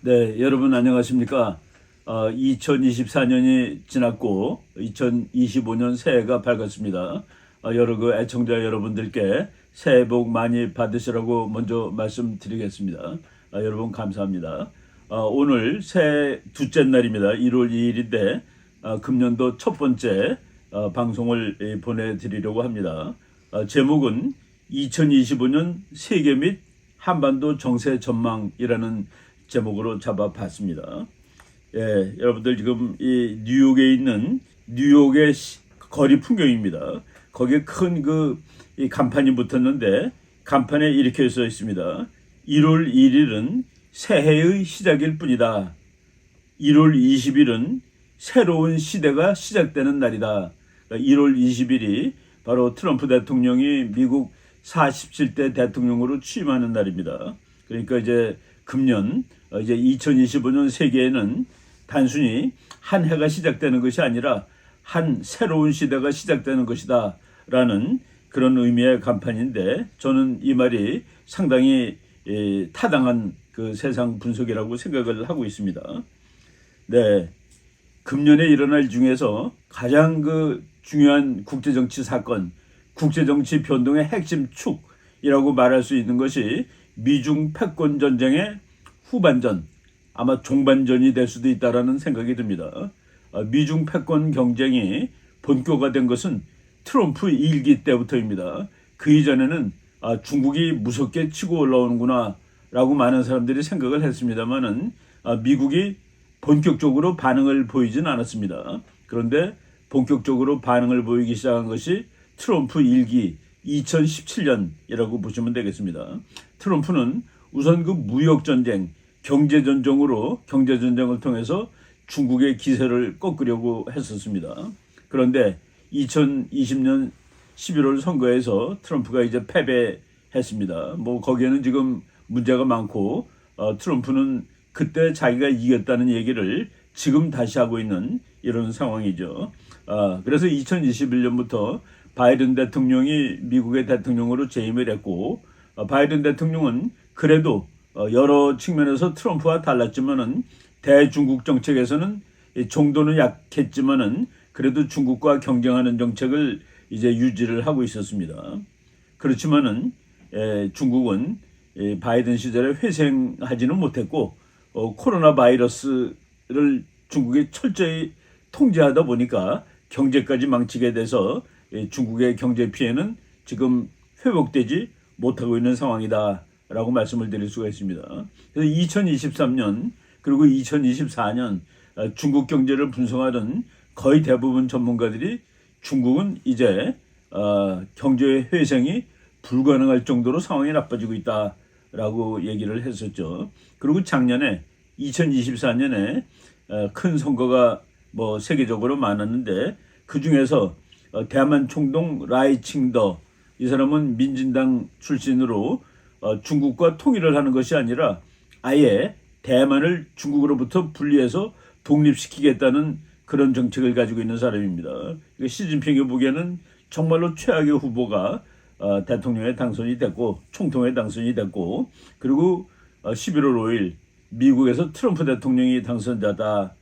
네, 여러분 안녕하십니까? 2024년이 지났고 2025년 새해가 밝았습니다. 여러 애청자 여러분들께 새해 복 많이 받으시라고 먼저 말씀드리겠습니다. 여러분 감사합니다. 오늘 새해 둘째 날입니다. 1월 2일인데 금년도 첫 번째 방송을 보내드리려고 합니다. 제목은 2025년 세계 및 한반도 정세 전망이라는 제목으로 잡아봤습니다. 예, 여러분들 지금 이 뉴욕에 있는 뉴욕의 거리 풍경입니다. 거기에 큰 이 간판이 붙었는데 간판에 이렇게 써 있습니다. 1월 1일은 새해의 시작일 뿐이다. 1월 20일은 새로운 시대가 시작되는 날이다. 1월 20일이 바로 트럼프 대통령이 미국 47대 대통령으로 취임하는 날입니다. 그러니까 이제 금년 이제 2025년 세계에는 단순히 한 해가 시작되는 것이 아니라 한 새로운 시대가 시작되는 것이다 라는 그런 의미의 간판인데, 저는 이 말이 상당히 타당한 그 세상 분석이라고 생각을 하고 있습니다. 네, 금년에 일어날 일 중에서 가장 중요한 국제정치 사건, 국제정치 변동의 핵심 축이라고 말할 수 있는 것이 미중 패권 전쟁의 후반전, 아마 종반전이 될 수도 있다라는 생각이 듭니다. 미중 패권 경쟁이 본격화된 것은 트럼프 1기 때부터입니다. 그 이전에는 중국이 무섭게 치고 올라오는구나 라고 많은 사람들이 생각을 했습니다만은 미국이 본격적으로 반응을 보이진 않았습니다. 그런데 본격적으로 반응을 보이기 시작한 것이 트럼프 1기 2017년이라고 보시면 되겠습니다. 트럼프는 우선 무역전쟁, 경제전쟁을 통해서 중국의 기세를 꺾으려고 했었습니다. 그런데 2020년 11월 선거에서 트럼프가 이제 패배했습니다. 거기에는 지금 문제가 많고 트럼프는 그때 자기가 이겼다는 얘기를 지금 다시 하고 있는 이런 상황이죠. 그래서 2021년부터 바이든 대통령이 미국의 대통령으로 재임을 했고, 바이든 대통령은 그래도 여러 측면에서 트럼프와 달랐지만은 대중국 정책에서는 정도는 약했지만은 그래도 중국과 경쟁하는 정책을 이제 유지를 하고 있었습니다. 그렇지만은 중국은 바이든 시절에 회생하지는 못했고, 코로나 바이러스를 중국이 철저히 통제하다 보니까 경제까지 망치게 돼서 중국의 경제 피해는 지금 회복되지 못하고 있는 상황이다라고 말씀을 드릴 수가 있습니다. 그래서 2023년 그리고 2024년 중국 경제를 분석하는 거의 대부분 전문가들이 중국은 이제 경제 회생이 불가능할 정도로 상황이 나빠지고 있다라고 얘기를 했었죠. 그리고 작년에 2024년에 큰 선거가 세계적으로 많았는데, 그 중에서 대만 총동 라이칭더, 이 사람은 민진당 출신으로 중국과 통일을 하는 것이 아니라 아예 대만을 중국으로부터 분리해서 독립시키겠다는 그런 정책을 가지고 있는 사람입니다. 시진핑이 보기에는 정말로 최악의 후보가 대통령에 당선이 됐고 총통에 당선이 됐고, 그리고 11월 5일 미국에서 트럼프 대통령이 당선자다.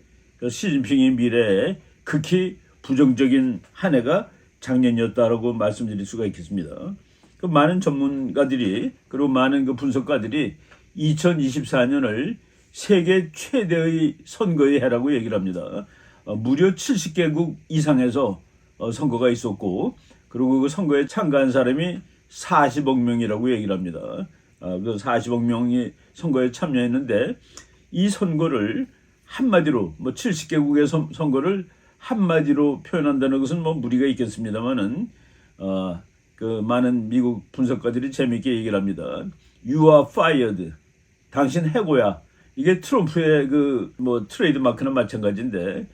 시진핑의 미래에 극히 부정적인 한 해가 작년이었다라고 말씀드릴 수가 있겠습니다. 많은 전문가들이 그리고 많은 분석가들이 2024년을 세계 최대의 선거의 해라고 얘기를 합니다. 무려 70개국 이상에서 선거가 있었고, 그리고 그 선거에 참가한 사람이 40억 명이라고 얘기를 합니다. 그 40억 명이 선거에 참여했는데, 이 선거를 한마디로 70개국의 선거를 한마디로 표현한다는 것은 무리가 있겠습니다만은 많은 미국 분석가들이 재미있게 얘기를 합니다. You are fired. 당신 해고야. 이게 트럼프의 트레이드 마크나 마찬가지인데,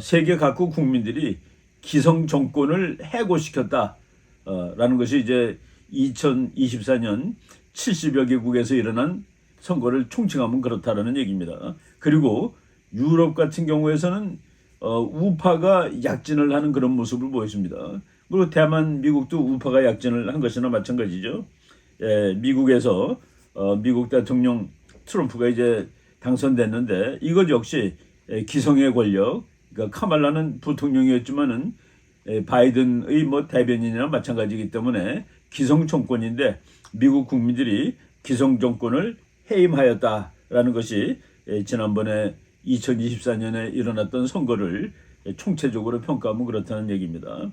세계 각국 국민들이 기성 정권을 해고시켰다 라는 것이 이제 2024년 70여 개국에서 일어난 선거를 총칭하면 그렇다라는 얘기입니다. 그리고 유럽 같은 경우에서는 우파가 약진을 하는 그런 모습을 보였습니다. 그리고 대만, 미국도 우파가 약진을 한 것이나 마찬가지죠. 미국에서 미국 대통령 트럼프가 이제 당선됐는데 이것 역시 기성의 권력, 그러니까 카말라는 부통령이었지만은 바이든의 뭐 대변인이나 마찬가지이기 때문에 기성 정권인데 미국 국민들이 기성 정권을 해임하였다라는 것이 지난번에 2024년에 일어났던 선거를 총체적으로 평가하면 그렇다는 얘기입니다.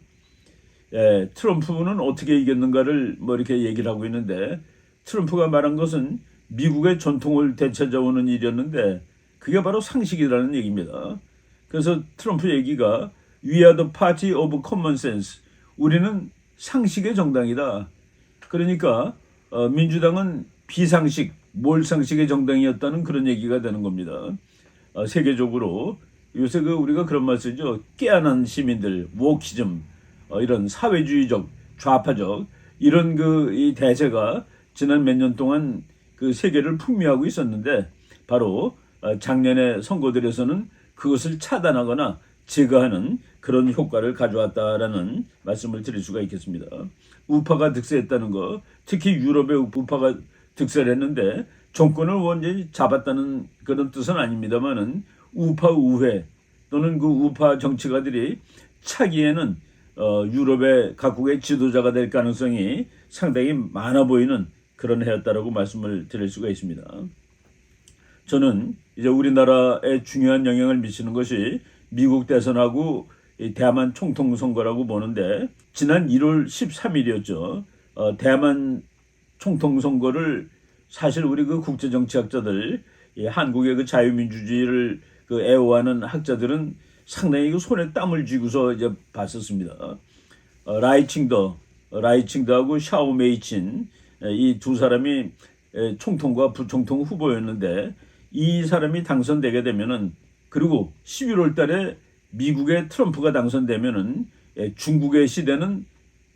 트럼프는 어떻게 이겼는가를 뭐 이렇게 얘기를 하고 있는데 트럼프가 말한 것은 미국의 전통을 되찾아오는 일이었는데 그게 바로 상식이라는 얘기입니다. 그래서 트럼프 얘기가 We are the party of common sense. 우리는 상식의 정당이다. 그러니까 민주당은 비상식, 몰상식의 정당이었다는 그런 얘기가 되는 겁니다. 세계적으로 요새 우리가 그런 말 쓰죠. 깨어난 시민들, 워키즘, 이런 사회주의적, 좌파적 이런 이 대세가 지난 몇 년 동안 그 세계를 풍미하고 있었는데 바로 작년의 선거들에서는 그것을 차단하거나 제거하는 그런 효과를 가져왔다라는 말씀을 드릴 수가 있겠습니다. 우파가 득세했다는 거, 특히 유럽의 우파가 득세를 했는데 정권을 완전히 잡았다는 그런 뜻은 아닙니다만은 우파 우회 또는 그 우파 정치가들이 차기에는 유럽의 각국의 지도자가 될 가능성이 상당히 많아 보이는 그런 해였다라고 말씀을 드릴 수가 있습니다. 저는 이제 우리나라에 중요한 영향을 미치는 것이 미국 대선하고 대만 총통 선거라고 보는데 지난 1월 13일이었죠. 대만 총통 선거를 사실 우리 국제정치학자들, 한국의 자유민주주의를 애호하는 학자들은 상당히 손에 땀을 쥐고서 이제 봤었습니다. 라이칭더하고 샤오메이친 이 두 사람이 총통과 부총통 후보였는데 이 사람이 당선되게 되면은 그리고 11월 달에 미국의 트럼프가 당선되면은 중국의 시대는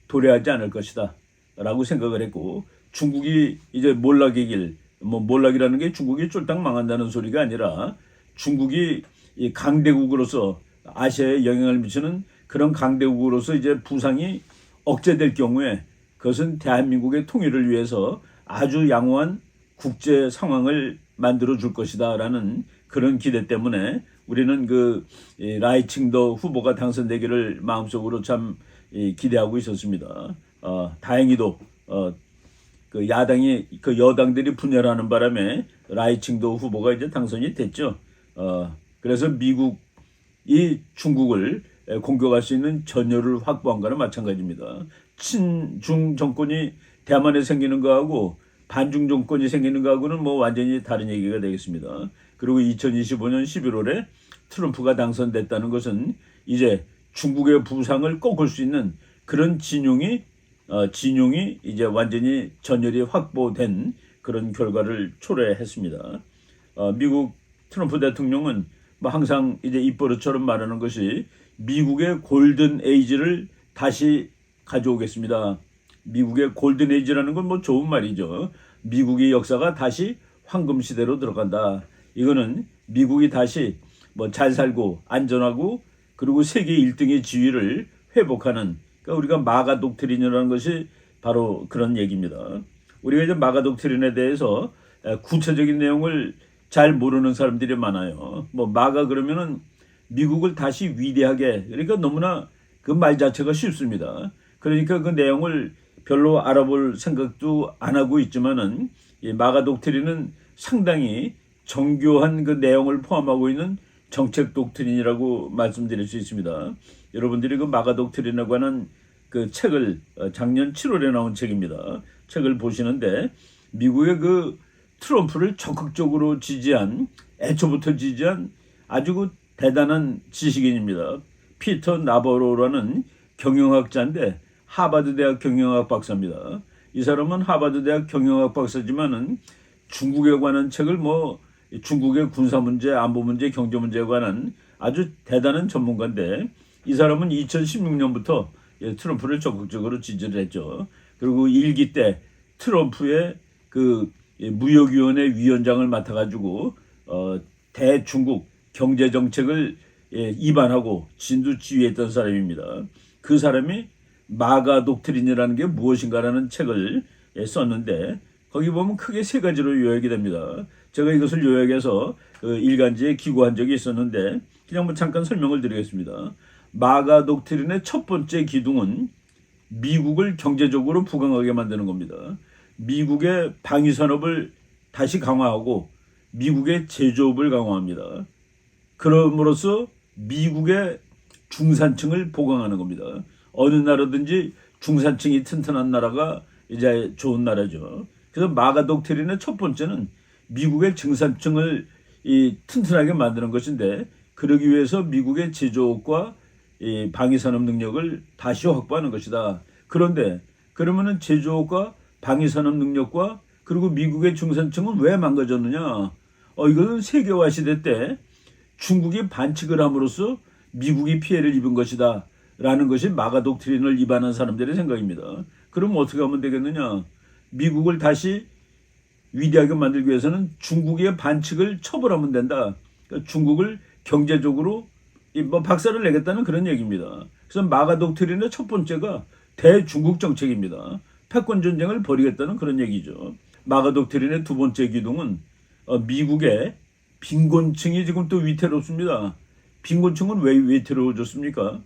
도래하지 않을 것이다 라고 생각을 했고 중국이 이제 몰락의 길, 몰락이라는 게 중국이 쫄딱 망한다는 소리가 아니라 중국이 이 강대국으로서 아시아에 영향을 미치는 그런 강대국으로서 이제 부상이 억제될 경우에 그것은 대한민국의 통일을 위해서 아주 양호한 국제 상황을 만들어 줄 것이다라는 그런 기대 때문에 우리는 라이칭더 후보가 당선되기를 마음속으로 참 기대하고 있었습니다. 다행히도 야당이 여당들이 분열하는 바람에 라이칭더 후보가 이제 당선이 됐죠. 그래서 미국이 중국을 공격할 수 있는 전열을 확보한 거나 마찬가지입니다. 친중 정권이 대만에 생기는 거하고 반중 정권이 생기는 거하고는 완전히 다른 얘기가 되겠습니다. 그리고 2025년 11월에 트럼프가 당선됐다는 것은 이제 중국의 부상을 꺾을 수 있는 그런 진용이 이제 완전히 전열이 확보된 그런 결과를 초래했습니다. 미국 트럼프 대통령은 항상 이제 입버릇처럼 말하는 것이 미국의 골든 에이지를 다시 가져오겠습니다. 미국의 골든 에이지라는 건 좋은 말이죠. 미국의 역사가 다시 황금 시대로 들어간다. 이거는 미국이 다시 잘 살고 안전하고 그리고 세계 1등의 지위를 회복하는 그러니까 우리가 마가 독트린이라는 것이 바로 그런 얘기입니다. 우리가 이제 마가 독트린에 대해서 구체적인 내용을 잘 모르는 사람들이 많아요. 마가 그러면은 미국을 다시 위대하게 그러니까 너무나 그 말 자체가 쉽습니다. 그러니까 그 내용을 별로 알아볼 생각도 안 하고 있지만은 이 마가 독트린은 상당히 정교한 그 내용을 포함하고 있는 정책 독트린이라고 말씀드릴 수 있습니다. 여러분들이 그 마가 독트린에 관한 그 책을 작년 7월에 나온 책입니다. 책을 보시는데 미국의 트럼프를 적극적으로 지지한 애초부터 지지한 아주 대단한 지식인입니다. 피터 나바로라는 경영학자인데 하버드 대학 경영학 박사입니다. 이 사람은 하버드 대학 경영학 박사지만은 중국에 관한 책을 중국의 군사 문제, 안보 문제, 경제 문제에 관한 아주 대단한 전문가인데 이 사람은 2016년부터 트럼프를 적극적으로 지지를 했죠. 그리고 1기 때 트럼프의 무역위원회 위원장을 맡아가지고 대중국 경제 정책을 입안하고 진두지휘했던 사람입니다. 그 사람이 마가 독트린이라는 게 무엇인가라는 책을 썼는데 거기 보면 크게 세 가지로 요약이 됩니다. 제가 이것을 요약해서 일간지에 기고한 적이 있었는데 그냥 뭐 잠깐 설명을 드리겠습니다. 마가 독트린의 첫 번째 기둥은 미국을 경제적으로 부강하게 만드는 겁니다. 미국의 방위 산업을 다시 강화하고 미국의 제조업을 강화합니다. 그럼으로써 미국의 중산층을 보강하는 겁니다. 어느 나라든지 중산층이 튼튼한 나라가 이제 좋은 나라죠. 그래서 마가 독트린의 첫 번째는 미국의 중산층을 튼튼하게 만드는 것인데 그러기 위해서 미국의 제조업과 방위산업 능력을 다시 확보하는 것이다. 그런데 그러면은 제조업과 방위산업 능력과 그리고 미국의 중산층은 왜 망가졌느냐? 이거는 세계화 시대 때 중국이 반칙을 함으로써 미국이 피해를 입은 것이다. 라는 것이 마가 독트린을 위반한 사람들의 생각입니다. 그럼 어떻게 하면 되겠느냐? 미국을 다시 위대하게 만들기 위해서는 중국의 반칙을 처벌하면 된다. 그러니까 중국을 경제적으로 박살을 내겠다는 그런 얘기입니다. 그래서 마가 독트린의 첫 번째가 대중국 정책입니다. 패권 전쟁을 벌이겠다는 그런 얘기죠. 마가 독트린의 두 번째 기둥은 미국의 빈곤층이 지금 또 위태롭습니다. 빈곤층은 왜 위태로워졌습니까?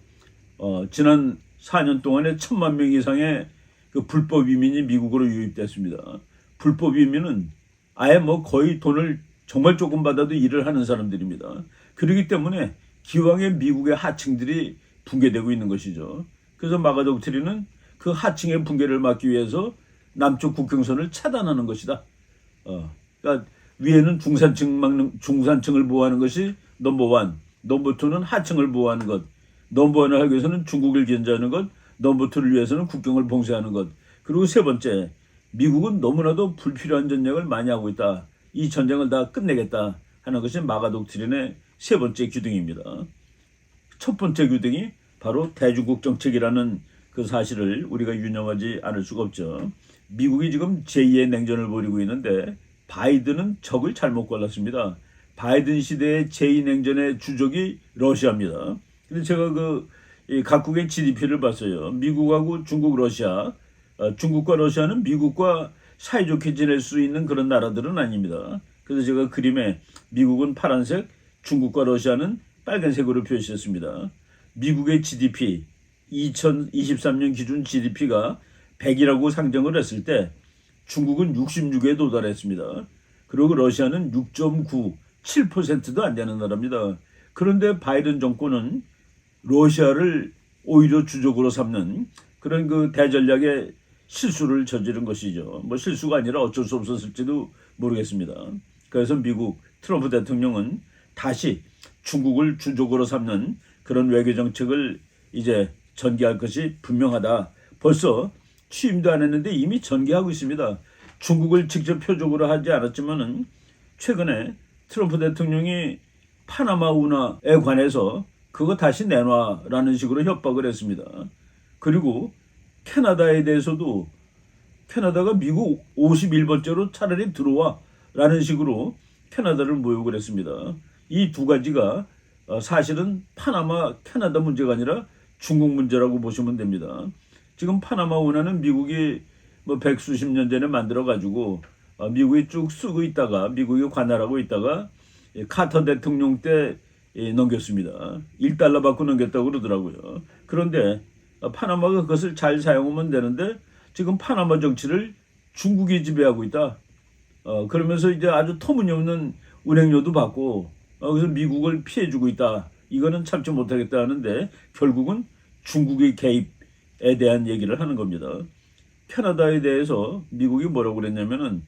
지난 4년 동안에 1,000만 명 이상의 그 불법 이민이 미국으로 유입됐습니다. 불법 이민은 아예 뭐 거의 돈을 정말 조금 받아도 일을 하는 사람들입니다. 그렇기 때문에 기왕에 미국의 하층들이 붕괴되고 있는 것이죠. 그래서 마가 독트린은 그 하층의 붕괴를 막기 위해서 남쪽 국경선을 차단하는 것이다. 그러니까 위에는 중산층을 보호하는 것이 넘버 원, 넘버 투는 하층을 보호하는 것, 넘버 원을 하기 위해서는 중국을 견제하는 것, 넘버 투를 위해서는 국경을 봉쇄하는 것, 그리고 세 번째, 미국은 너무나도 불필요한 전쟁을 많이 하고 있다. 이 전쟁을 다 끝내겠다 하는 것이 마가 독트린의 세 번째 기둥입니다. 첫 번째 기둥이 바로 대중국 정책이라는 그 사실을 우리가 유념하지 않을 수가 없죠. 미국이 지금 제2의 냉전을 벌이고 있는데 바이든은 적을 잘못 골랐습니다. 바이든 시대의 제2 냉전의 주적이 러시아입니다. 근데 제가 이 각국의 GDP를 봤어요. 미국하고 중국, 러시아, 중국과 러시아는 미국과 사이좋게 지낼 수 있는 그런 나라들은 아닙니다. 그래서 제가 그림에 미국은 파란색, 중국과 러시아는 빨간색으로 표시했습니다. 미국의 GDP, 2023년 기준 GDP가 100이라고 상정을 했을 때 중국은 66에 도달했습니다. 그리고 러시아는 6.9, 7%도 안 되는 나라입니다. 그런데 바이든 정권은 러시아를 오히려 주적으로 삼는 그런 그 대전략의 실수를 저지른 것이죠. 뭐 실수가 아니라 어쩔 수 없었을지도 모르겠습니다. 그래서 미국 트럼프 대통령은 다시 중국을 주적으로 삼는 그런 외교 정책을 이제 전개할 것이 분명하다. 벌써 취임도 안 했는데 이미 전개하고 있습니다. 중국을 직접 표적으로 하지 않았지만은 최근에 트럼프 대통령이 파나마 운하에 관해서 그거 다시 내놔라는 식으로 협박을 했습니다. 그리고 캐나다에 대해서도 캐나다가 미국 51번째로 차라리 들어와라는 식으로 캐나다를 모욕을 했습니다. 이 두 가지가 사실은 파나마 캐나다 문제가 아니라 중국 문제라고 보시면 됩니다. 지금 파나마 운하는 미국이 뭐 백수십 년 전에 만들어 가지고 미국이 쭉 쓰고 있다가 미국이 관할하고 있다가 카터 대통령 때 넘겼습니다. 1달러 받고 넘겼다고 그러더라고요. 그런데 파나마가 그것을 잘 사용하면 되는데 지금 파나마 정치를 중국이 지배하고 있다. 그러면서 이제 아주 터무니없는 운행료도 받고 그래서 미국을 피해주고 있다. 이거는 참지 못하겠다 하는데 결국은 중국의 개입에 대한 얘기를 하는 겁니다. 캐나다에 대해서 미국이 뭐라고 그랬냐면은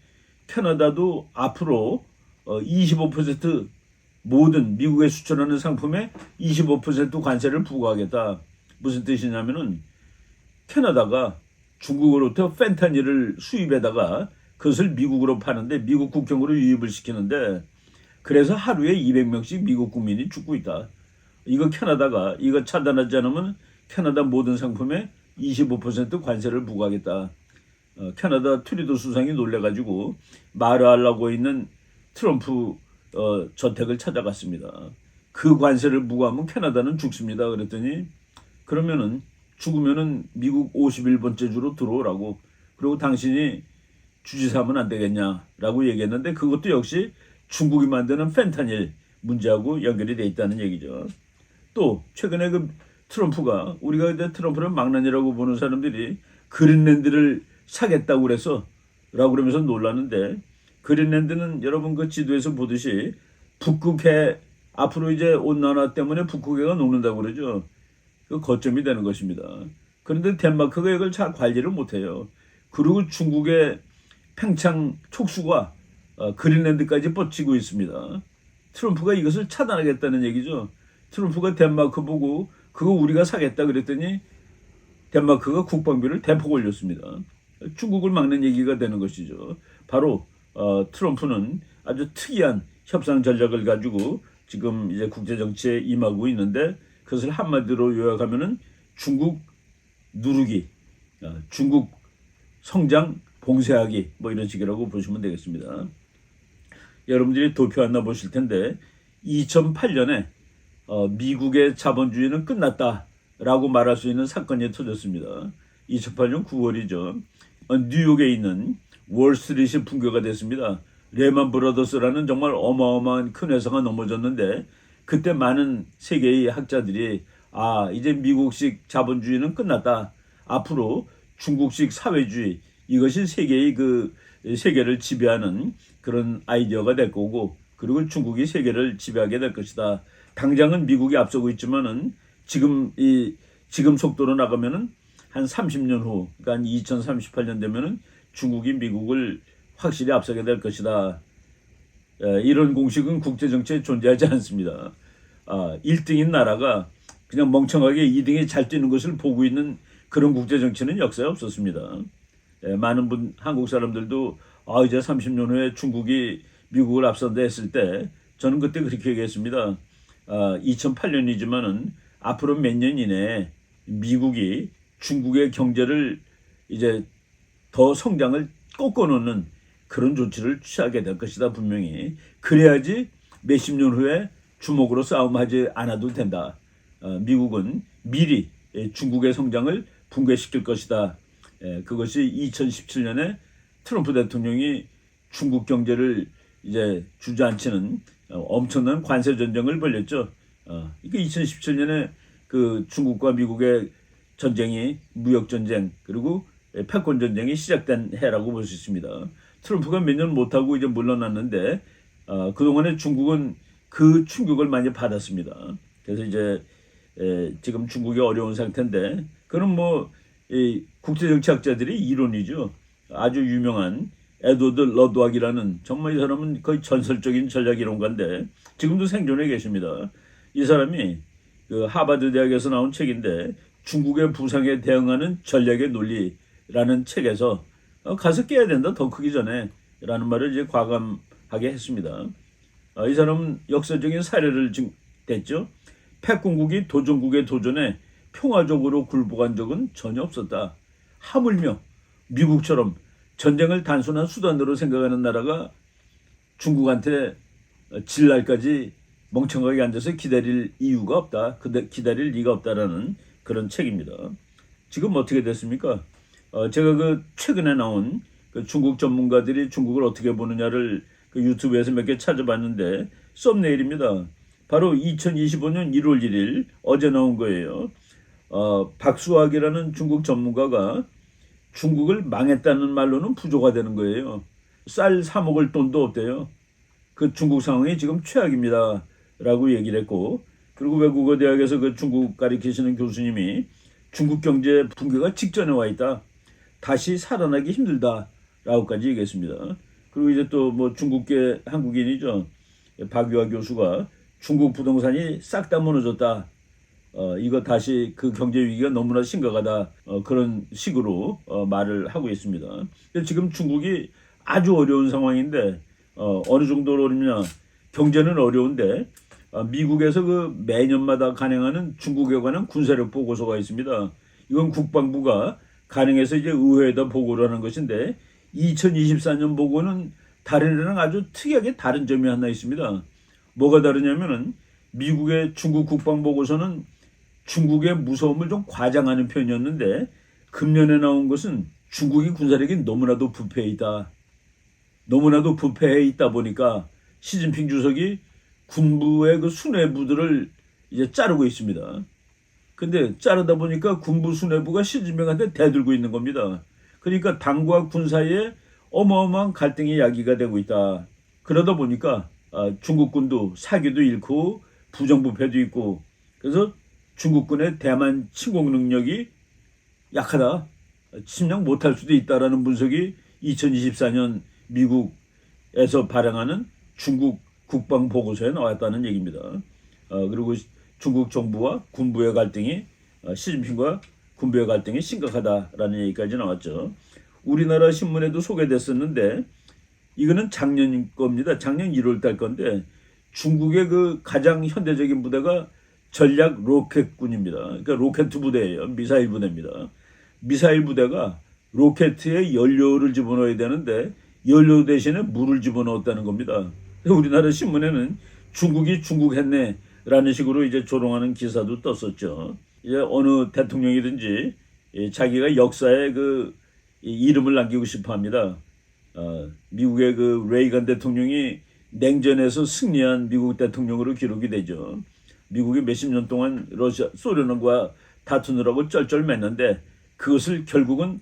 캐나다도 앞으로 25% 모든 미국에 수출하는 상품에 25% 관세를 부과하겠다. 무슨 뜻이냐면은 캐나다가 중국으로부터 펜타닐을 수입에다가 그것을 미국으로 파는데 미국 국경으로 유입을 시키는데 그래서 하루에 200명씩 미국 국민이 죽고 있다. 이거 캐나다가 이거 차단하지 않으면 캐나다 모든 상품에 25% 관세를 부과하겠다. 캐나다 트루도 수상이 놀래가지고 말하려고 있는 트럼프 저택을 찾아갔습니다. 그 관세를 부과하면 캐나다는 죽습니다. 그랬더니 그러면은 죽으면은 미국 51번째 주로 들어오라고 그리고 당신이 주지사면 안 되겠냐라고 얘기했는데 그것도 역시 중국이 만드는 펜타닐 문제하고 연결이 돼 있다는 얘기죠. 또 최근에 그 트럼프가 우리가 이제 트럼프를 망나니라고 보는 사람들이 그린랜드를 사겠다고 그래서 라고 그러면서 놀랐는데 그린랜드는 여러분 그 지도에서 보듯이 북극해 앞으로 이제 온난화 때문에 북극해가 녹는다고 그러죠. 그 거점이 되는 것입니다. 그런데 덴마크가 이걸 잘 관리를 못해요. 그리고 중국의 팽창 촉수가 그린랜드까지 뻗치고 있습니다. 트럼프가 이것을 차단하겠다는 얘기죠. 트럼프가 덴마크 보고 그거 우리가 사겠다 그랬더니 덴마크가 국방비를 대폭 올렸습니다. 중국을 막는 얘기가 되는 것이죠. 바로 트럼프는 아주 특이한 협상 전략을 가지고 지금 이제 국제 정치에 임하고 있는데 그것을 한마디로 요약하면은 중국 누르기, 중국 성장 봉쇄하기 뭐 이런 식이라고 보시면 되겠습니다. 여러분들이 도표 하나 보실 텐데 2008년에 미국의 자본주의는 끝났다라고 말할 수 있는 사건이 터졌습니다. 2008년 9월이죠. 뉴욕에 있는 월스트리트이 붕괴가 됐습니다. 레만 브라더스라는 정말 어마어마한 큰 회사가 넘어졌는데 그때 많은 세계의 학자들이 이제 미국식 자본주의는 끝났다. 앞으로 중국식 사회주의 이것이 세계를 지배하는 그런 아이디어가 될 거고 그리고 중국이 세계를 지배하게 될 것이다. 당장은 미국이 앞서고 있지만은 지금 속도로 나가면은 한 30년 후, 그러니까 2038년 되면은 중국이 미국을 확실히 앞서게 될 것이다. 이런 공식은 국제 정치에 존재하지 않습니다. 1등인 나라가 그냥 멍청하게 2등이 잘 뛰는 것을 보고 있는 그런 국제 정치는 역사에 없었습니다. 많은 한국 사람들도 이제 30년 후에 중국이 미국을 앞선다 했을 때 저는 그때 그렇게 얘기했습니다. 2008년이지만은 앞으로 몇 년 이내에 미국이 중국의 경제를 이제 더 성장을 꺾어놓는 그런 조치를 취하게 될 것이다 분명히. 그래야지 몇십 년 후에 주먹으로 싸움하지 않아도 된다. 미국은 미리 중국의 성장을 붕괴시킬 것이다. 그것이 2017년에 트럼프 대통령이 중국 경제를 이제 주저앉히는 엄청난 관세 전쟁을 벌였죠. 이게 2017년에 그 중국과 미국의 전쟁이 무역 전쟁 그리고 패권 전쟁이 시작된 해라고 볼 수 있습니다. 트럼프가 몇 년 못하고 이제 물러났는데 그동안에 중국은 그 충격을 많이 받았습니다. 그래서 이제 지금 중국이 어려운 상태인데 그는 국제정치학자들의 이론이죠. 아주 유명한 에드워드 러드왁이라는 정말 이 사람은 거의 전설적인 전략 이론가인데 지금도 생존해 계십니다. 이 사람이 그 하버드 대학에서 나온 책인데 중국의 부상에 대응하는 전략의 논리라는 책에서 가서 깨야 된다 더 크기 전에 라는 말을 이제 과감하게 했습니다. 이 사람은 역사적인 사례를 댔죠. 패권국이 도전국의 도전에 평화적으로 굴복한 적은 전혀 없었다. 하물며 미국처럼 전쟁을 단순한 수단으로 생각하는 나라가 중국한테 질 날까지 멍청하게 앉아서 기다릴 이유가 없다. 기다릴 리가 없다라는 그런 책입니다. 지금 어떻게 됐습니까? 제가 최근에 나온 중국 전문가들이 중국을 어떻게 보느냐를 유튜브에서 몇 개 찾아봤는데 썸네일입니다. 바로 2025년 1월 1일 어제 나온 거예요. 박수학이라는 중국 전문가가 중국을 망했다는 말로는 부조가 되는 거예요. 쌀 사 먹을 돈도 없대요. 그 중국 상황이 지금 최악입니다. 라고 얘기를 했고 그리고 외국어 대학에서 그 중국 가르치시는 교수님이 중국 경제 붕괴가 직전에 와 있다. 다시 살아나기 힘들다. 라고까지 얘기했습니다. 그리고 이제 또 중국계 한국인이죠. 박유화 교수가 중국 부동산이 싹 다 무너졌다. 이거 다시 그 경제 위기가 너무나 심각하다. 그런 식으로 말을 하고 있습니다. 지금 중국이 아주 어려운 상황인데 어느 정도로 어렵냐. 경제는 어려운데 미국에서 매년마다 간행하는 중국에 관한 군사력 보고서가 있습니다. 이건 국방부가 간행해서 이제 의회에다 보고를 하는 것인데 2024년 보고는 다른 애랑 아주 특이하게 다른 점이 하나 있습니다. 뭐가 다르냐면은 미국의 중국 국방보고서는 중국의 무서움을 좀 과장하는 편이었는데 금년에 나온 것은 중국이 군사력이 너무나도 부패해 있다. 너무나도 부패해 있다 보니까 시진핑 주석이 군부의 그 수뇌부들을 이제 자르고 있습니다. 근데 자르다 보니까 군부 수뇌부가 시진핑한테 대들고 있는 겁니다. 그러니까 당과 군 사이에 어마어마한 갈등이 야기가 되고 있다. 그러다 보니까 중국군도 사기도 잃고 부정부패도 있고, 그래서 중국군의 대만 침공 능력이 약하다, 침략 못할 수도 있다라는 분석이 2024년 미국에서 발행하는 중국 국방 보고서에 나왔다는 얘기입니다. 그리고 중국 정부와 군부의 갈등이 시진핑과 군부의 갈등이 심각하다라는 얘기까지 나왔죠. 우리나라 신문에도 소개됐었는데 이거는 작년 겁니다. 작년 1월 달 건데 중국의 그 가장 현대적인 부대가 전략 로켓군입니다. 그러니까 로켓 부대예요. 미사일 부대입니다. 미사일 부대가 로켓에 연료를 집어넣어야 되는데 연료 대신에 물을 집어넣었다는 겁니다. 우리나라 신문에는 중국이 중국했네라는 식으로 이제 조롱하는 기사도 떴었죠. 이제 어느 대통령이든지 자기가 역사에 그 이름을 남기고 싶어합니다. 미국의 그 레이건 대통령이 냉전에서 승리한 미국 대통령으로 기록이 되죠. 미국이 몇십 년 동안 소련과 다투느라고 쩔쩔맸는데 그것을 결국은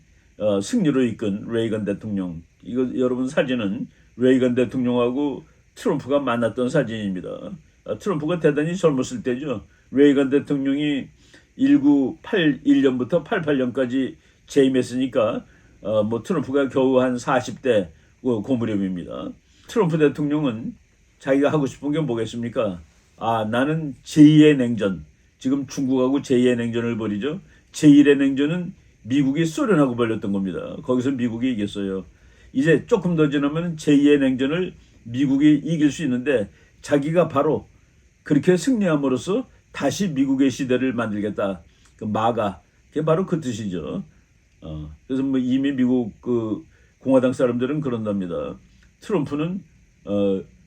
승리로 이끈 레이건 대통령. 이거 여러분 사진은 레이건 대통령하고 트럼프가 만났던 사진입니다. 트럼프가 대단히 젊었을 때죠. 레이건 대통령이 1981년부터 88년까지 재임했으니까 뭐 트럼프가 겨우 한 40대 그 무렵입니다. 트럼프 대통령은 자기가 하고 싶은 게 뭐겠습니까? 나는 제2의 냉전, 지금 중국하고 제2의 냉전을 벌이죠. 제1의 냉전은 미국이 소련하고 벌였던 겁니다. 거기서 미국이 이겼어요. 이제 조금 더 지나면 제2의 냉전을 미국이 이길 수 있는데 자기가 바로 그렇게 승리함으로써 다시 미국의 시대를 만들겠다. 그 마가, 그게 바로 그 뜻이죠. 그래서 뭐 이미 미국 그 공화당 사람들은 그런답니다. 트럼프는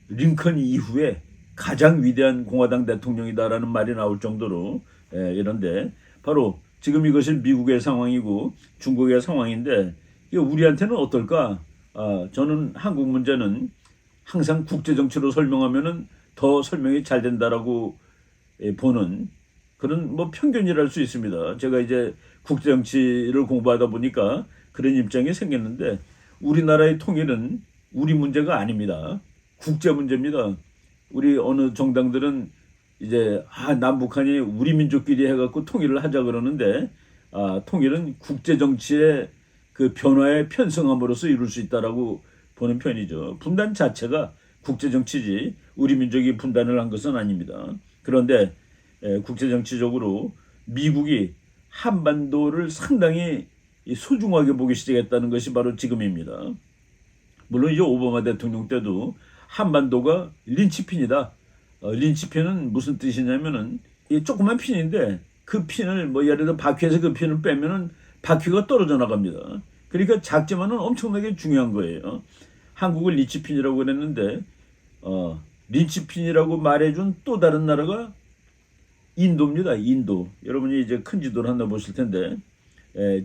링컨 이후에 가장 위대한 공화당 대통령이다라는 말이 나올 정도로 이런데 바로 지금 이것이 미국의 상황이고 중국의 상황인데 이게 우리한테는 어떨까? 저는 한국 문제는 항상 국제 정치로 설명하면은 더 설명이 잘 된다라고 보는 그런 뭐 편견이랄 수 있습니다. 제가 이제 국제 정치를 공부하다 보니까 그런 입장이 생겼는데 우리나라의 통일은 우리 문제가 아닙니다. 국제 문제입니다. 우리 어느 정당들은 이제 남북한이 우리 민족끼리 해갖고 통일을 하자 그러는데 통일은 국제 정치의 그 변화에 편승함으로써 이룰 수 있다라고 보는 편이죠. 분단 자체가 국제 정치지 우리 민족이 분단을 한 것은 아닙니다. 그런데 국제 정치적으로 미국이 한반도를 상당히 소중하게 보기 시작했다는 것이 바로 지금입니다. 물론 이제 오바마 대통령 때도 한반도가 린치핀이다. 린치핀은 무슨 뜻이냐면은 이 조그만 핀인데 그 핀을 뭐 예를 들어 바퀴에서 그 핀을 빼면은 바퀴가 떨어져 나갑니다. 그러니까 작지만은 엄청나게 중요한 거예요. 한국을 린치핀이라고 그랬는데 린치핀이라고 말해준 또 다른 나라가 인도입니다. 인도. 여러분이 이제 큰 지도를 하나 보실 텐데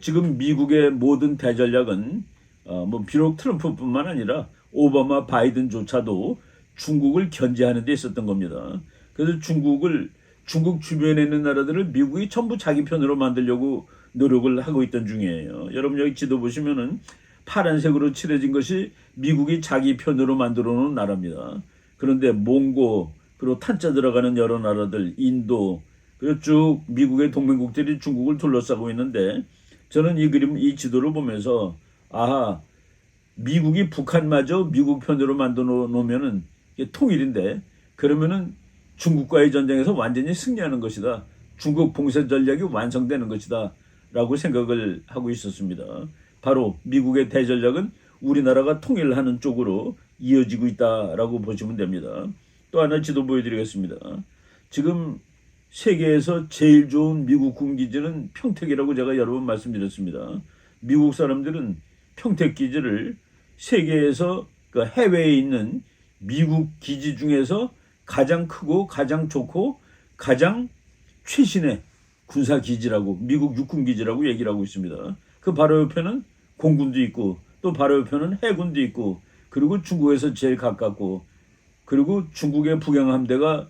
지금 미국의 모든 대전략은 뭐 비록 트럼프뿐만 아니라 오바마 바이든조차도 중국을 견제하는 데 있었던 겁니다. 그래서 중국 주변에 있는 나라들을 미국이 전부 자기 편으로 만들려고 노력을 하고 있던 중이에요. 여러분 여기 지도 보시면은 파란색으로 칠해진 것이 미국이 자기 편으로 만들어 놓은 나라입니다. 그런데 몽고 그리고 탄자 들어가는 여러 나라들, 인도, 그리고 쭉 미국의 동맹국들이 중국을 둘러싸고 있는데 저는 이 그림, 이 지도를 보면서 미국이 북한마저 미국 편으로 만들어 놓으면은 이게 통일인데 그러면은 중국과의 전쟁에서 완전히 승리하는 것이다. 중국 봉쇄 전략이 완성되는 것이다. 라고 생각을 하고 있었습니다. 바로 미국의 대전략은 우리나라가 통일하는 쪽으로 이어지고 있다라고 보시면 됩니다. 또 하나 지도 보여드리겠습니다. 지금 세계에서 제일 좋은 미국 군기지는 평택이라고 제가 여러 번 말씀드렸습니다. 미국 사람들은 평택 기지를 세계에서 그 해외에 있는 미국 기지 중에서 가장 크고 가장 좋고 가장 최신의 군사 기지라고 미국 육군 기지라고 얘기를 하고 있습니다. 그 바로 옆에는 공군도 있고 또 바로 옆에는 해군도 있고 그리고 중국에서 제일 가깝고 그리고 중국의 북양함대가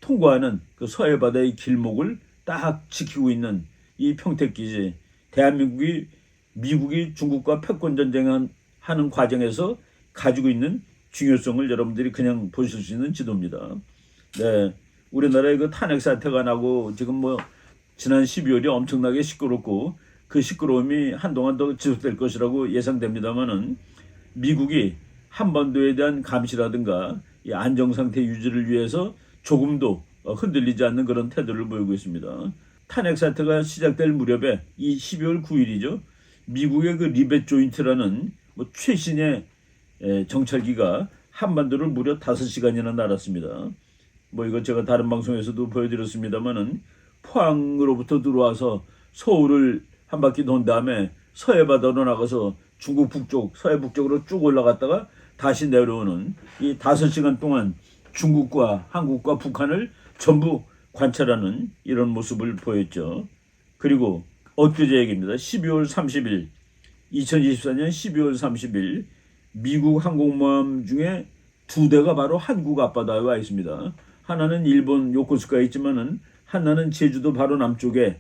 통과하는 그 서해 바다의 길목을 딱 지키고 있는 이 평택기지, 대한민국이 미국이 중국과 패권 전쟁하는 과정에서 가지고 있는 중요성을 여러분들이 그냥 보실 수 있는 지도입니다. 네, 우리나라에 그 탄핵 사태가 나고 지금 뭐 지난 12월이 엄청나게 시끄럽고 그 시끄러움이 한동안 더 지속될 것이라고 예상됩니다만은 미국이 한반도에 대한 감시라든가 이 안정 상태 유지를 위해서 조금도 흔들리지 않는 그런 태도를 보이고 있습니다. 탄핵 사태가 시작될 무렵에 이 12월 9일이죠. 미국의 그 리벳 조인트라는 뭐 최신의 정찰기가 한반도를 무려 5시간이나 날았습니다. 뭐 이거 제가 다른 방송에서도 보여드렸습니다만은 포항으로부터 들어와서 서울을 한 바퀴 돈 다음에 서해 바다로 나가서 중국 북쪽, 서해 북쪽으로 쭉 올라갔다가 다시 내려오는 이 5시간 동안 중국과 한국과 북한을 전부 관찰하는 이런 모습을 보였죠. 그리고 엊그제 얘기입니다. 12월 30일, 2024년 12월 30일 미국 항공모함 중에 2대가 바로 한국 앞바다에 와 있습니다. 하나는 일본 요코스카에 있지만은 하나는 제주도 바로 남쪽에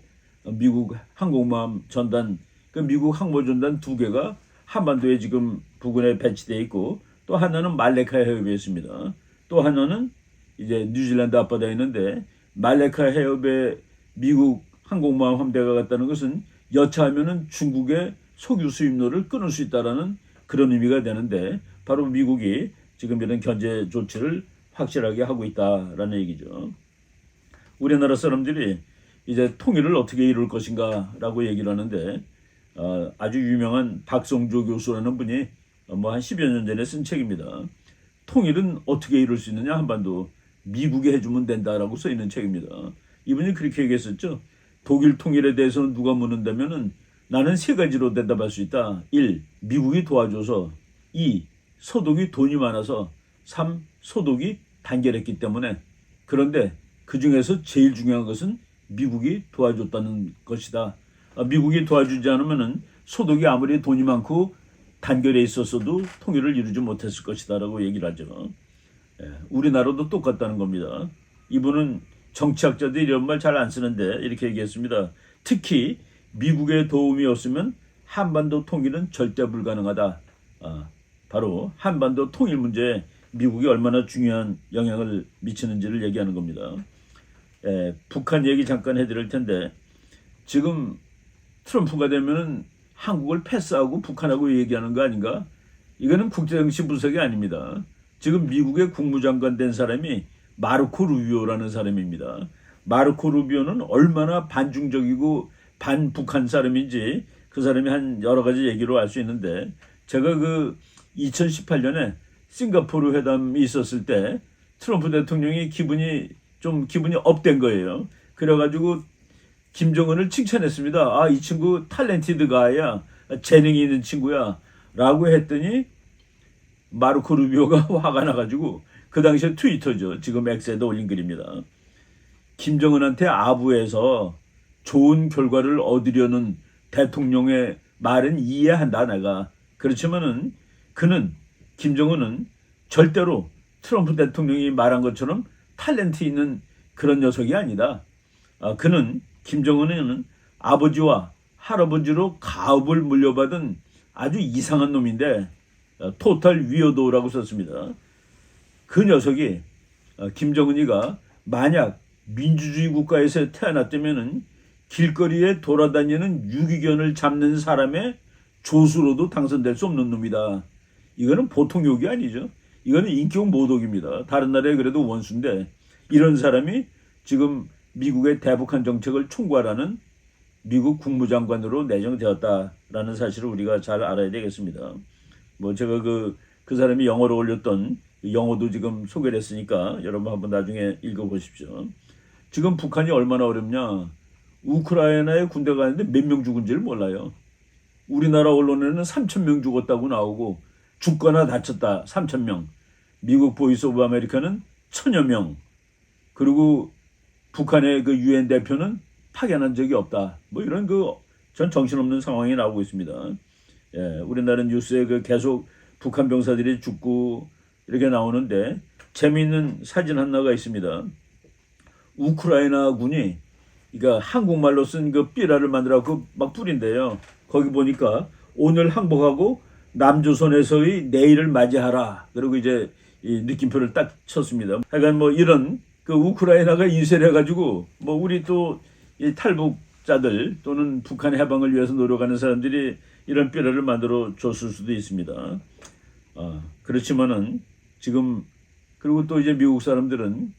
미국 항공모함 전단, 그 미국 항모 전단 2개가 한반도에 지금 부근에 배치되어 있고 또 하나는 말레카 해협에 있습니다. 또 하나는 이제 뉴질랜드 앞바다에 있는데 말레카 해협에 미국 항공모함 함대가 갔다는 것은 여차하면은 중국의 석유 수입로를 끊을 수 있다라는 그런 의미가 되는데 바로 미국이 지금 이런 견제 조치를 확실하게 하고 있다라는 얘기죠. 우리나라 사람들이 이제 통일을 어떻게 이룰 것인가라고 얘기를 하는데 아주 유명한 박성조 교수라는 분이 뭐 한 10여 년 전에 쓴 책입니다. 통일은 어떻게 이룰 수 있느냐 한반도 미국이 해주면 된다라고 써 있는 책입니다. 이분이 그렇게 얘기했었죠. 독일 통일에 대해서는 누가 묻는다면은 나는 3가지로 대답할 수 있다. 1. 미국이 도와줘서 2. 서독이 돈이 많아서 3. 서독이 단결했기 때문에 그런데 그 중에서 제일 중요한 것은 미국이 도와줬다는 것이다. 미국이 도와주지 않으면은 서독이 아무리 돈이 많고 단결에 있었어도 통일을 이루지 못했을 것이다라고 얘기를 하죠. 우리나라도 똑같다는 겁니다. 이분은 정치학자들이 이런 말 잘 안 쓰는데 이렇게 얘기했습니다. 특히 미국의 도움이 없으면 한반도 통일은 절대 불가능하다. 바로 한반도 통일 문제에 미국이 얼마나 중요한 영향을 미치는지를 얘기하는 겁니다. 북한 얘기 잠깐 해드릴 텐데 지금 트럼프가 되면은 한국을 패스하고 북한하고 얘기하는 거 아닌가? 이거는 국제정치 분석이 아닙니다. 지금 미국의 국무장관 된 사람이 마르코 루비오라는 사람입니다. 마르코 루비오는 얼마나 반중적이고 반북한 사람인지 그 사람이 한 여러 가지 얘기로 알 수 있는데 제가 그 2018년에 싱가포르 회담이 있었을 때 트럼프 대통령이 기분이 업된 거예요. 그래가지고 김정은을 칭찬했습니다. 이 친구 탤런티드 가야 재능이 있는 친구야 라고 했더니 마르코 루비오가 화가 나가지고 그 당시에 트위터죠. 지금 X에도 올린 글입니다. 김정은한테 아부해서 좋은 결과를 얻으려는 대통령의 말은 이해한다 내가. 그렇지만은 김정은은 절대로 트럼프 대통령이 말한 것처럼 탤런트 있는 그런 녀석이 아니다. 김정은은 아버지와 할아버지로 가업을 물려받은 아주 이상한 놈인데 토탈 위어도라고 썼습니다. 그 녀석이 김정은이가 만약 민주주의 국가에서 태어났다면은 길거리에 돌아다니는 유기견을 잡는 사람의 조수로도 당선될 수 없는 놈이다. 이거는 보통 욕이 아니죠. 이거는 인격 모독입니다. 다른 나라에 그래도 원수인데 이런 사람이 지금 미국의 대북한 정책을 총괄하는 미국 국무장관으로 내정되었다라는 사실을 우리가 잘 알아야 되겠습니다. 뭐 제가 그 사람이 영어로 올렸던 영어도 지금 소개를 했으니까 여러분 한번 나중에 읽어보십시오. 지금 북한이 얼마나 어렵냐. 우크라이나에 군대 가는데 몇 명 죽은지를 몰라요. 우리나라 언론에는 3,000명 죽었다고 나오고 죽거나 다쳤다 3,000명. 미국 보이스 오브 아메리카는 1,000여 명. 그리고 북한의 그 유엔 대표는 파견한 적이 없다. 뭐 이런 전 정신없는 상황이 나오고 있습니다. 우리나라 뉴스에 계속 북한 병사들이 죽고 이렇게 나오는데 재미있는 사진 하나가 있습니다. 우크라이나 군이 그러니까 한국말로 쓴 그 삐라를 만들어갖고 막 뿌린대요. 거기 보니까 오늘 항복하고 남조선에서의 내일을 맞이하라. 그리고 이제 이 느낌표를 딱 쳤습니다. 하여간 뭐 이런 그 우크라이나가 인쇄를 해가지고 뭐 우리 또 이 탈북자들 또는 북한 해방을 위해서 노력하는 사람들이 이런 삐라를 만들어 줬을 수도 있습니다. 그렇지만은 지금 그리고 또 이제 미국 사람들은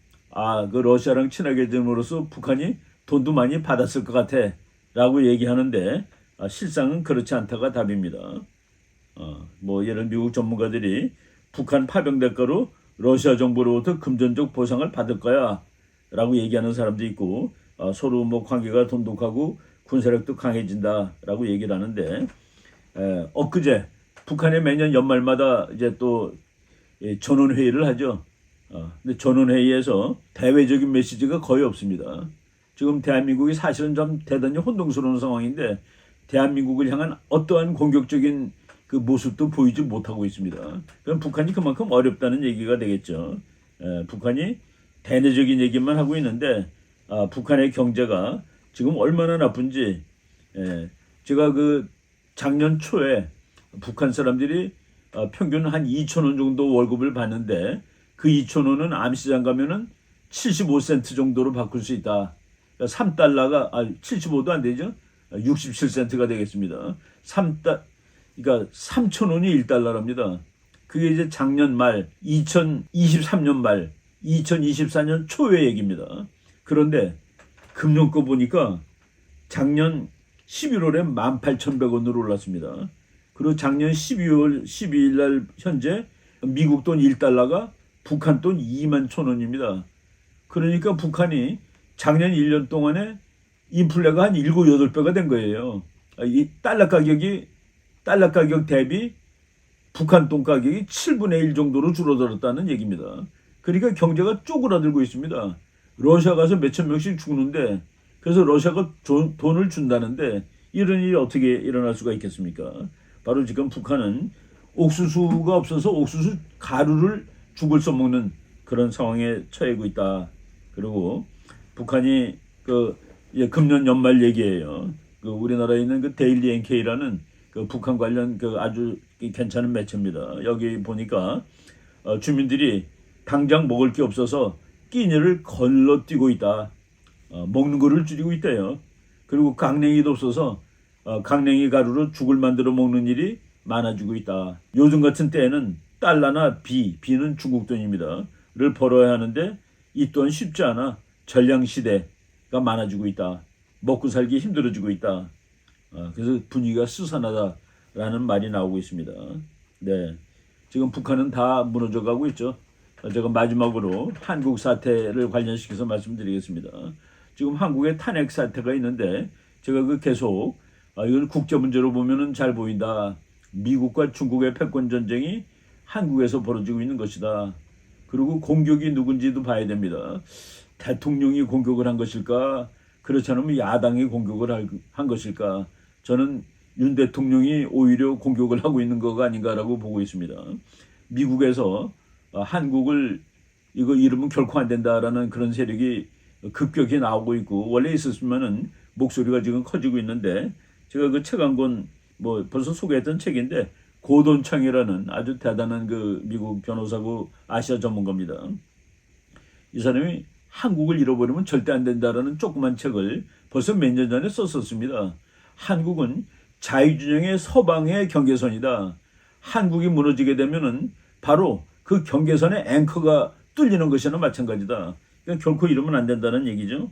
그 러시아랑 친하게 됨으로써 북한이 돈도 많이 받았을 것 같아 라고 얘기하는데 실상은 그렇지 않다가 답입니다. 뭐 이런 미국 전문가들이 북한 파병 대가로 러시아 정부로부터 금전적 보상을 받을 거야 라고 얘기하는 사람도 있고 서로 뭐 관계가 돈독하고 군사력도 강해진다 라고 얘기를 하는데 엊그제 북한이 매년 연말마다 이제 또 전원회의를 하죠. 근데 전원회의에서 대외적인 메시지가 거의 없습니다. 지금 대한민국이 사실은 좀 대단히 혼동스러운 상황인데 대한민국을 향한 어떠한 공격적인 그 모습도 보이지 못하고 있습니다. 그럼 북한이 그만큼 어렵다는 얘기가 되겠죠. 북한이 대내적인 얘기만 하고 있는데 북한의 경제가 지금 얼마나 나쁜지 제가 그 작년 초에 북한 사람들이 평균 한 2,000원 정도 월급을 받는데 그 2,000원은 암시장 가면은 75센트 정도로 바꿀 수 있다. 그러니까 3달러가 75도 안 되죠. 67센트가 되겠습니다. 그러니까 3,000원이 1달러랍니다. 그게 이제 작년 말 2023년 말 2024년 초의 얘기입니다. 그런데 금년거 보니까 작년 11월에 18,100원으로 올랐습니다. 그리고 작년 12월 12일 날 현재 미국 돈 1달러가 북한 돈 21,000원입니다. 그러니까 북한이 작년 1년 동안에 인플레가 한 7, 8배가 된 거예요. 이 달러 가격 대비 북한 돈 가격이 7분의 1 정도로 줄어들었다는 얘기입니다. 그러니까 경제가 쪼그라들고 있습니다. 러시아 가서 몇천 명씩 죽는데 그래서 러시아가 돈을 준다는데 이런 일이 어떻게 일어날 수가 있겠습니까? 바로 지금 북한은 옥수수가 없어서 옥수수 가루를 죽을 써먹는 그런 상황에 처해고 있다. 그리고 북한이 금년 연말 얘기예요. 우리나라에 있는 그 데일리 NK라는 그 북한 관련 아주 괜찮은 매체입니다. 여기 보니까 주민들이 당장 먹을 게 없어서 끼니를 건너뛰고 있다. 먹는 거를 줄이고 있대요. 그리고 강냉이도 없어서 강냉이 가루로 죽을 만들어 먹는 일이 많아지고 있다. 요즘 같은 때에는 달러나 비는 중국 돈입니다. 를 벌어야 하는데 이 또한 쉽지 않아. 전량시대가 많아지고 있다. 먹고 살기 힘들어지고 있다. 그래서 분위기가 스산하다라는 말이 나오고 있습니다. 네, 지금 북한은 다 무너져가고 있죠. 제가 마지막으로 한국 사태를 관련시켜서 말씀드리겠습니다. 지금 한국에 탄핵 사태가 있는데 제가 계속 이걸 국제 문제로 보면은 잘 보인다. 미국과 중국의 패권 전쟁이 한국에서 벌어지고 있는 것이다. 그리고 공격이 누군지도 봐야 됩니다. 대통령이 공격을 한 것일까? 그렇지 않으면 야당이 공격을 한 것일까? 저는 윤 대통령이 오히려 공격을 하고 있는 거가 아닌가라고 보고 있습니다. 미국에서 한국을 이거 잃으면 결코 안 된다라는 그런 세력이 급격히 나오고 있고 원래 있었으면은 목소리가 지금 커지고 있는데 제가 그 책 한 권 뭐 벌써 소개했던 책인데 고돈창이라는 아주 대단한 미국 변호사고 아시아 전문가입니다. 이 사람이 한국을 잃어버리면 절대 안 된다라는 조그만 책을 벌써 몇 년 전에 썼었습니다. 한국은 자유진영의 서방의 경계선이다. 한국이 무너지게 되면은 바로 그 경계선의 앵커가 뚫리는 것이나 마찬가지다. 그러니까 결코 이러면 안 된다는 얘기죠.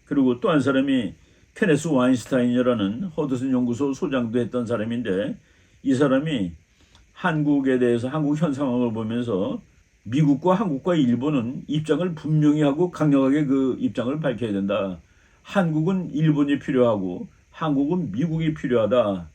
그리고 또 한 사람이 케네스 와인스타인이라는 허드슨 연구소 소장도 했던 사람인데 이 사람이 한국에 대해서 한국 현 상황을 보면서 미국과 한국과 일본은 입장을 분명히 하고 강력하게 그 입장을 밝혀야 된다. 한국은 일본이 필요하고 한국은 미국이 필요하다.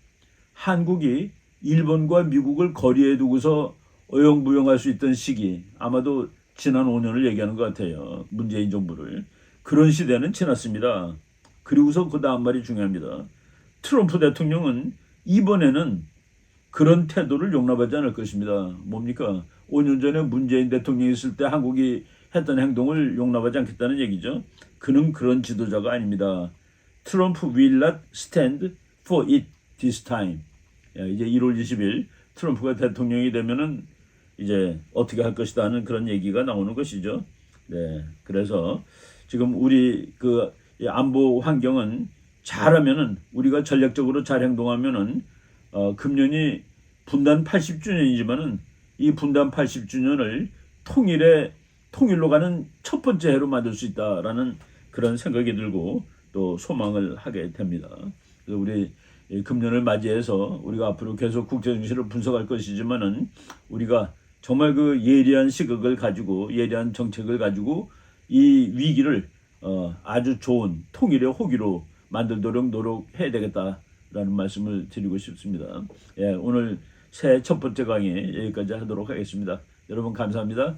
한국이 일본과 미국을 거리에 두고서 어영부영할 수 있던 시기 아마도 지난 5년을 얘기하는 것 같아요. 문재인 정부를. 그런 시대는 지났습니다. 그리고서 그 다음 말이 중요합니다. 트럼프 대통령은 이번에는 그런 태도를 용납하지 않을 것입니다. 뭡니까? 5년 전에 문재인 대통령이 있을 때 한국이 했던 행동을 용납하지 않겠다는 얘기죠. 그는 그런 지도자가 아닙니다. 트럼프 will not stand for it this time. 이제 1월 20일 트럼프가 대통령이 되면은 이제 어떻게 할 것이다 하는 그런 얘기가 나오는 것이죠. 네, 그래서 지금 우리 그 안보 환경은 잘하면은 우리가 전략적으로 잘 행동하면은 금년이 분단 80주년이지만은 이 분단 80주년을 통일로 가는 첫 번째 해로 만들 수 있다라는 그런 생각이 들고 또 소망을 하게 됩니다. 그래서 우리 금년을 맞이해서 우리가 앞으로 계속 국제 정치를 분석할 것이지만은 우리가 정말 그 예리한 시각을 가지고 예리한 정책을 가지고 이 위기를 아주 좋은 통일의 호기로 만들도록 노력해야 되겠다라는 말씀을 드리고 싶습니다. 예, 오늘 새해 첫 번째 강의 여기까지 하도록 하겠습니다. 여러분 감사합니다.